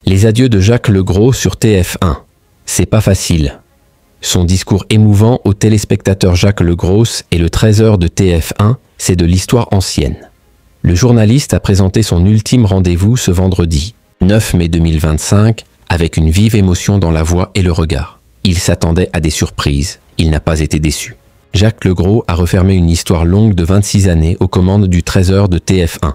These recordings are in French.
Les adieux de Jacques Legros sur TF1. C'est pas facile. Son discours émouvant au téléspectateur Jacques Legros et le 13h de TF1, c'est de l'histoire ancienne. Le journaliste a présenté son ultime rendez-vous ce vendredi, 9 mai 2025, avec une vive émotion dans la voix et le regard. Il s'attendait à des surprises, il n'a pas été déçu. Jacques Legros a refermé une histoire longue de 26 années aux commandes du 13h de TF1.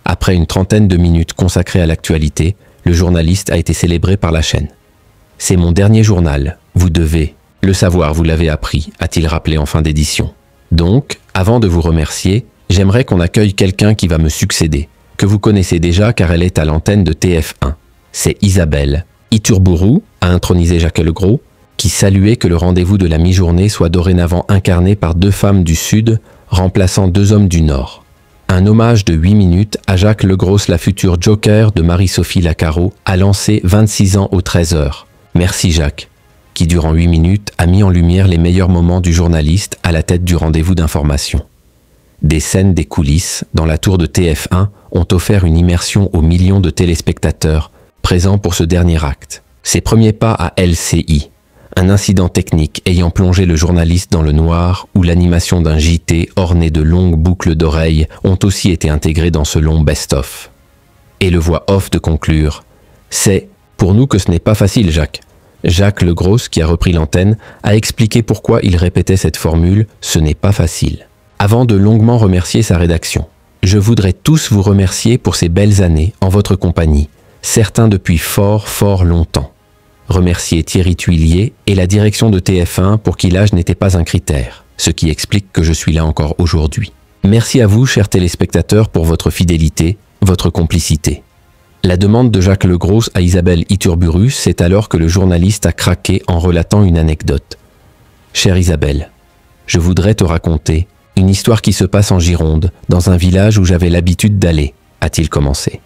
Après une trentaine de minutes consacrées à l'actualité, le journaliste a été célébré par la chaîne. « C'est mon dernier journal, vous devez le savoir, vous l'avez appris », a-t-il rappelé en fin d'édition. Donc, avant de vous remercier, j'aimerais qu'on accueille quelqu'un qui va me succéder, que vous connaissez déjà car elle est à l'antenne de TF1. C'est Isabelle Iturburu, a intronisé Jacques Legros, qui saluait que le rendez-vous de la mi-journée soit dorénavant incarné par 2 femmes du Sud, remplaçant 2 hommes du Nord. Un hommage de 8 minutes à Jacques Legros, la future joker de Marie-Sophie Lacaro, a lancé 26 ans au 13h. Merci Jacques, qui durant 8 minutes a mis en lumière les meilleurs moments du journaliste à la tête du rendez-vous d'information. Des scènes des coulisses, dans la tour de TF1, ont offert une immersion aux millions de téléspectateurs présents pour ce dernier acte. Ses premiers pas à LCI, un incident technique ayant plongé le journaliste dans le noir ou l'animation d'un JT orné de longues boucles d'oreilles ont aussi été intégrés dans ce long best-of. Et le voix off de conclure « C'est pour nous que ce n'est pas facile, Jacques ». Jacques Legros, qui a repris l'antenne, a expliqué pourquoi il répétait cette formule « ce n'est pas facile ». Avant de longuement remercier sa rédaction. « Je voudrais tous vous remercier pour ces belles années en votre compagnie, certains depuis fort longtemps. Remercier Thierry Tuillier et la direction de TF1 pour qui l'âge n'était pas un critère, ce qui explique que je suis là encore aujourd'hui. Merci à vous, chers téléspectateurs, pour votre fidélité, votre complicité. » La demande de Jacques Legros à Isabelle Iturburu, c'est alors que le journaliste a craqué en relatant une anecdote. « Chère Isabelle, je voudrais te raconter une histoire qui se passe en Gironde, dans un village où j'avais l'habitude d'aller, a-t-il commencé.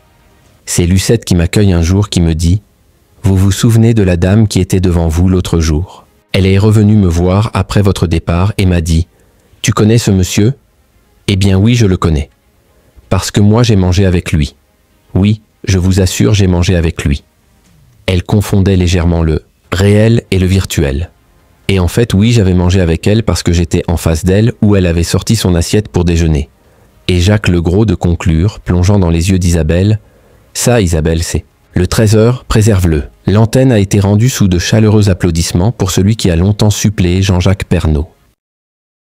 C'est Lucette qui m'accueille un jour qui me dit « Vous vous souvenez de la dame qui était devant vous l'autre jour? Elle est revenue me voir après votre départ et m'a dit « Tu connais ce monsieur ?» Eh bien oui, je le connais. Parce que moi j'ai mangé avec lui. Oui, je vous assure, j'ai mangé avec lui. Elle confondait légèrement le réel et le virtuel. Et en fait, oui, j'avais mangé avec elle parce que j'étais en face d'elle où elle avait sorti son assiette pour déjeuner. Et Jacques Legros de conclure, plongeant dans les yeux d'Isabelle, « Ça, Isabelle, c'est... Le 13h, préserve-le. » L'antenne a été rendue sous de chaleureux applaudissements pour celui qui a longtemps suppléé Jean-Jacques Pernaut.